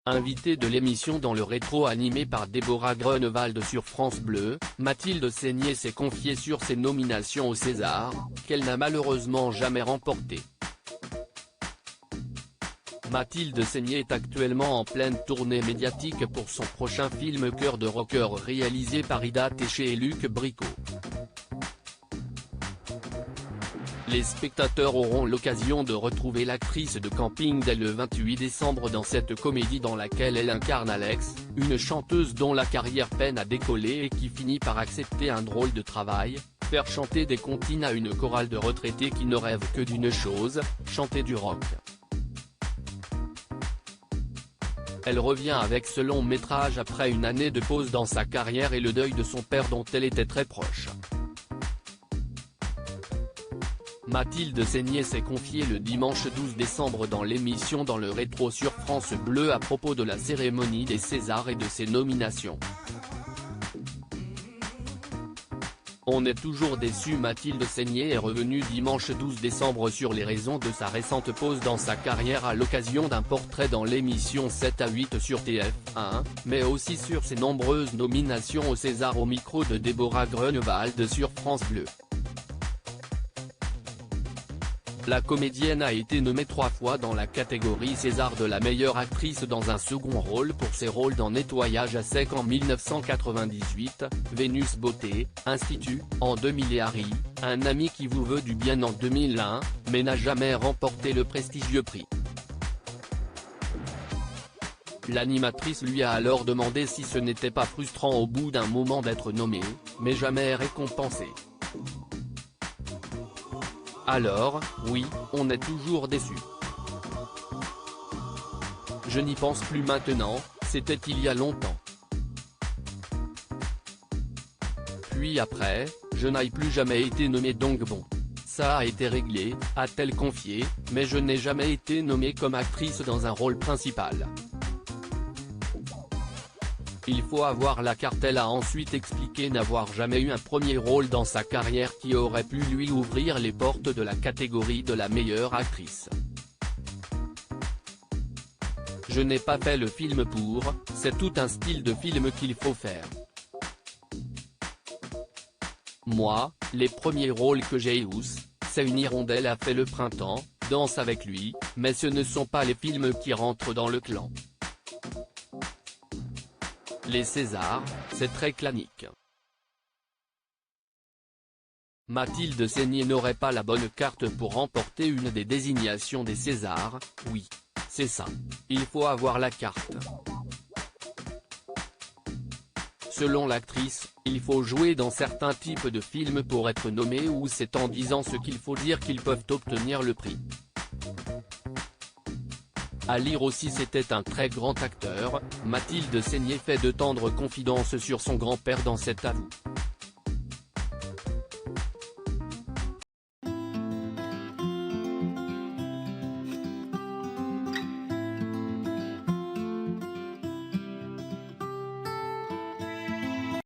Invitée de l'émission Dans le rétro animée par Déborah Grunewald sur France Bleu, Mathilde Seigner s'est confiée sur ses nominations au César, qu'elle n'a malheureusement jamais remportées. Mathilde Seigner est actuellement en pleine tournée médiatique pour son prochain film Cœur de rocker réalisé par Ida Téché et Luc Bricot. Les spectateurs auront l'occasion de retrouver l'actrice de camping dès le 28 décembre dans cette comédie dans laquelle elle incarne Alex, une chanteuse dont la carrière peine à décoller et qui finit par accepter un drôle de travail, faire chanter des comptines à une chorale de retraités qui ne rêvent que d'une chose, chanter du rock. Elle revient avec ce long métrage après une année de pause dans sa carrière et le deuil de son père dont elle était très proche. Mathilde Seigner s'est confiée le dimanche 12 décembre dans l'émission Dans le rétro sur France Bleu à propos de la cérémonie des Césars et de ses nominations. On est toujours déçu. Mathilde Seigner est revenue dimanche 12 décembre sur les raisons de sa récente pause dans sa carrière à l'occasion d'un portrait dans l'émission 7 à 8 sur TF1, mais aussi sur ses nombreuses nominations au César au micro de Déborah Grunewald sur France Bleu. La comédienne a été nommée 3 fois dans la catégorie César de la meilleure actrice dans un second rôle pour ses rôles dans Nettoyage à sec en 1998, Vénus Beauté, Institut, en 2000 et Harry, un ami qui vous veut du bien en 2001, mais n'a jamais remporté le prestigieux prix. L'animatrice lui a alors demandé si ce n'était pas frustrant au bout d'un moment d'être nommée, mais jamais récompensée. Alors, oui, on est toujours déçu. Je n'y pense plus maintenant, c'était il y a longtemps. Puis après, je n'ai plus jamais été nommé donc bon. Ça a été réglé, a-t-elle confié, mais je n'ai jamais été nommée comme actrice dans un rôle principal. Il faut avoir la carte. Elle a ensuite expliqué n'avoir jamais eu un premier rôle dans sa carrière qui aurait pu lui ouvrir les portes de la catégorie de la meilleure actrice. Je n'ai pas fait le film pour, c'est tout un style de film qu'il faut faire. Moi, les premiers rôles que j'ai eus, c'est une hirondelle a fait le printemps, Danse avec lui, mais ce ne sont pas les films qui rentrent dans le clan. Les Césars, c'est très clanique. Mathilde Seigner n'aurait pas la bonne carte pour remporter une des désignations des Césars, oui. C'est ça. Il faut avoir la carte. Selon l'actrice, il faut jouer dans certains types de films pour être nommé ou c'est en disant ce qu'il faut dire qu'ils peuvent obtenir le prix. À lire aussi c'était un très grand acteur, Mathilde Seigner fait de tendres confidences sur son grand-père dans cet avou.